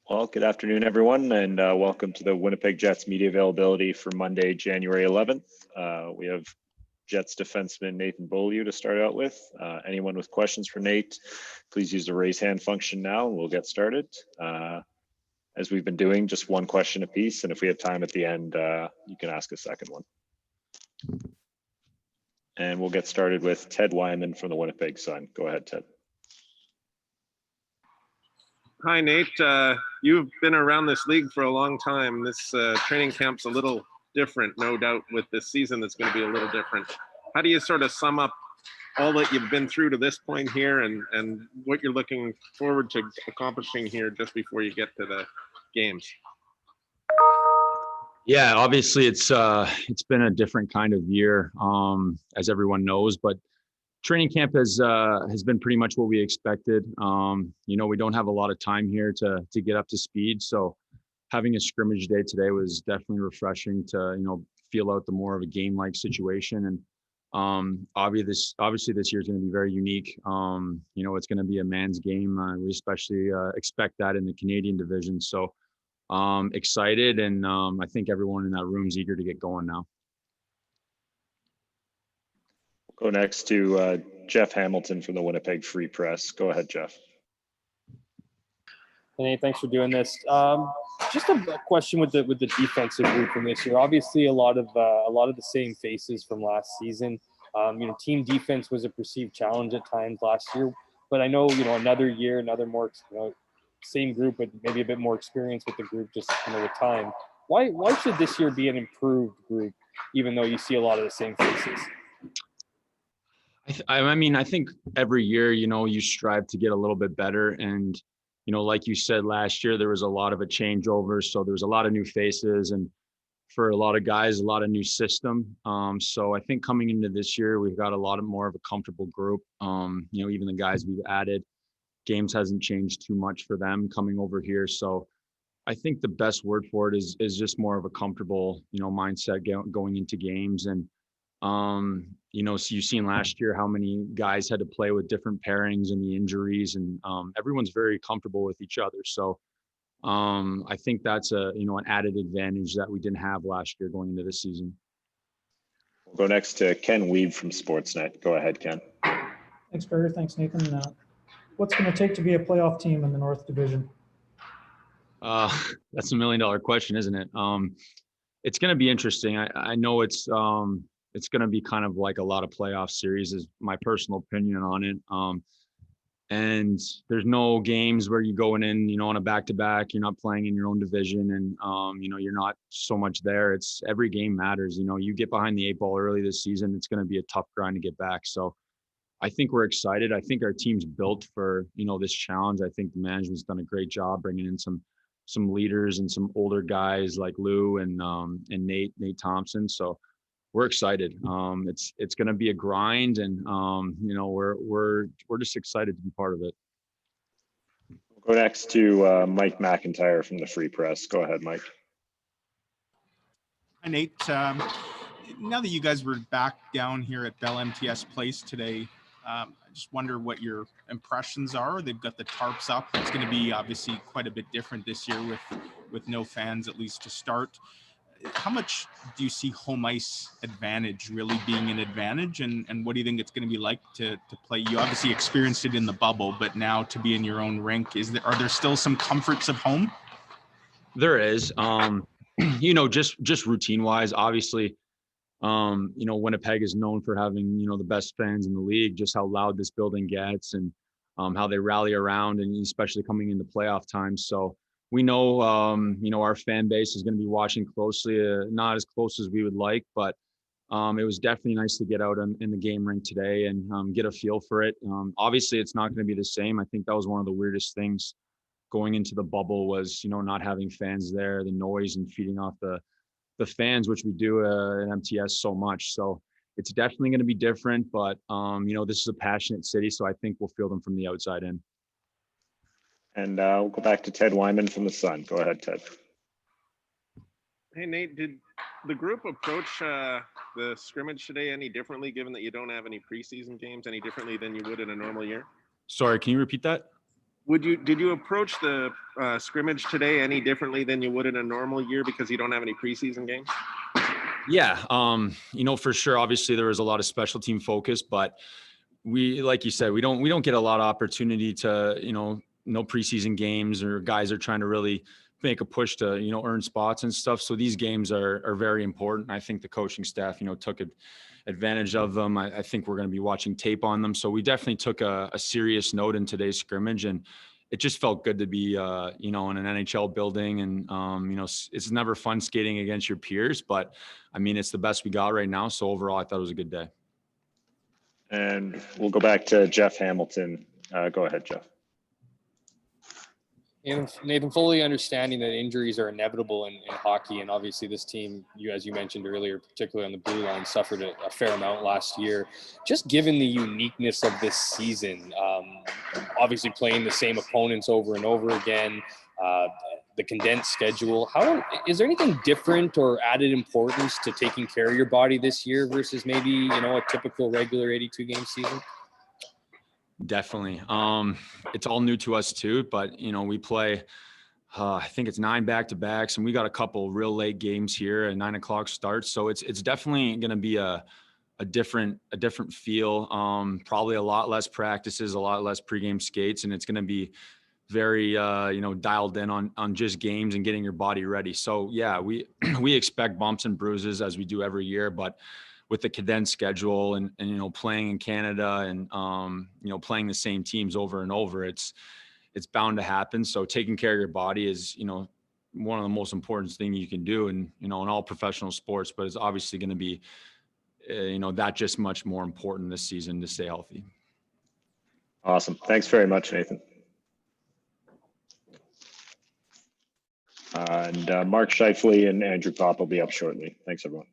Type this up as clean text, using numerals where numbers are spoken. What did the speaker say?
Well, good afternoon, everyone, and welcome to the Winnipeg Jets media availability for Monday, January 11th. We have Jets defenseman Nathan Beaulieu to start out with. Anyone with questions for Nate, please use the raise hand function now, and we'll get started. As we've been doing, just one question apiece, and if we have time at the end, you can ask a second one. And we'll get started with Ted Wyman from the Winnipeg Sun. Go ahead, Ted. Hi, Nate. You've been around this league for a long time. This training camp's a little different, no doubt, with this season that's going to be a little different. How do you sort of sum up all that you've been through to this point here and what you're looking forward to accomplishing here just before you get to the games? Yeah, obviously it's been a different kind of year, as everyone knows, but training camp has been pretty much what we expected. We don't have a lot of time here to get up to speed. So having a scrimmage day today was definitely refreshing to, feel out the more of a game-like situation. And obviously this year is going to be very unique. It's going to be a man's game. We especially expect that in the Canadian division. So excited. And I think everyone in that room is eager to get going now. Go next to Jeff Hamilton from the Winnipeg Free Press. Go ahead, Jeff. Hey, thanks for doing this. Just a question with the defensive group from this year. Obviously, a lot of the same faces from last season. Team defense was a perceived challenge at times last year, but I know another year, another more same group, but maybe a bit more experience with the group just with time. Why should this year be an improved group, even though you see a lot of the same faces? I think every year, you strive to get a little bit better. And, like you said, last year, there was a lot of a changeover. So there was a lot of new faces and for a lot of guys, a lot of new system. So I think coming into this year, we've got a lot more of a comfortable group. Even the guys we've added, games hasn't changed too much for them coming over here. So I think the best word for it is just more of a comfortable, mindset going into games. And, so you've seen last year how many guys had to play with different pairings and the injuries, and everyone's very comfortable with each other. So I think that's an added advantage that we didn't have last year going into this season. We'll go next to Ken Weeb from Sportsnet. Go ahead, Ken. Thanks, Barry. Thanks, Nathan. What's going to take to be a playoff team in the North Division? That's $1 million question, isn't it? It's going to be interesting. I know it's going to be kind of like a lot of playoff series is my personal opinion on it. And there's no games where you're going in, on a back-to-back, you're not playing in your own division and, you're not so much there. It's every game matters. You get behind the 8 ball early this season, it's going to be a tough grind to get back. So I think we're excited. I think our team's built for, this challenge. I think the management's done a great job bringing in some leaders and some older guys like Lou and Nate Thompson. So we're excited. It's going to be a grind, and we're just excited to be part of it. We'll go next to Mike McIntyre from the Free Press. Go ahead, Mike. Hi, Nate. Now that you guys were back down here at Bell MTS Place today, I just wonder what your impressions are. They've got the tarps up. It's going to be obviously quite a bit different this year with no fans, at least to start. How much do you see home ice advantage really being an advantage? And what do you think it's going to be like to play? You obviously experienced it in the bubble, but now to be in your own rink, are there still some comforts of home? There is, just routine wise, obviously, Winnipeg is known for having, the best fans in the league, just how loud this building gets and how they rally around, and especially coming into playoff time. So we know, our fan base is going to be watching closely, not as close as we would like, but it was definitely nice to get out in the game rink today and get a feel for it. Obviously, it's not going to be the same. I think that was one of the weirdest things going into the bubble was, not having fans there, the noise and feeding off the fans, which we do at MTS so much. So it's definitely going to be different, but, this is a passionate city, so I think we'll feel them from the outside in. And we'll go back to Ted Wyman from the Sun. Go ahead, Ted. Hey, Nate, did the group approach the scrimmage today any differently, given that you don't have any preseason games, any differently than you would in a normal year? Sorry, can you repeat that? Did you approach the scrimmage today any differently than you would in a normal year because you don't have any preseason games? Yeah, for sure. Obviously, there was a lot of special team focus, but we, like you said, we don't get a lot of opportunity to, no preseason games, or guys are trying to really make a push to, earn spots and stuff. So these games are very important. I think the coaching staff, took advantage of them. I think we're going to be watching tape on them. So we definitely took a serious note in today's scrimmage, and it just felt good to be, in an NHL building. And, it's never fun skating against your peers, but I mean, it's the best we got right now. So overall, I thought it was a good day. And we'll go back to Jeff Hamilton. Go ahead, Jeff. Nathan, fully understanding that injuries are inevitable in hockey, and obviously this team, as you mentioned earlier, particularly on the blue line, suffered a fair amount last year. Just given the uniqueness of this season, obviously playing the same opponents over and over again, the condensed schedule, is there anything different or added importance to taking care of your body this year versus maybe, a typical regular 82-game season? Definitely. It's all new to us too, but we play, I think it's 9 back-to-backs, and we got a couple real late games here at 9 o'clock starts. So it's definitely going to be a different feel. Probably a lot less practices, a lot less pregame skates, and it's going to be very, dialed in on just games and getting your body ready. So yeah, we expect bumps and bruises as we do every year, but with the condensed schedule and playing in Canada and playing the same teams over and over, it's bound to happen. So taking care of your body is one of the most important things you can do in all professional sports, but it's obviously going to be that just much more important this season to stay healthy. Awesome. Thanks very much, Nathan. And Mark Scheifele and Andrew Pop will be up shortly. Thanks, everyone.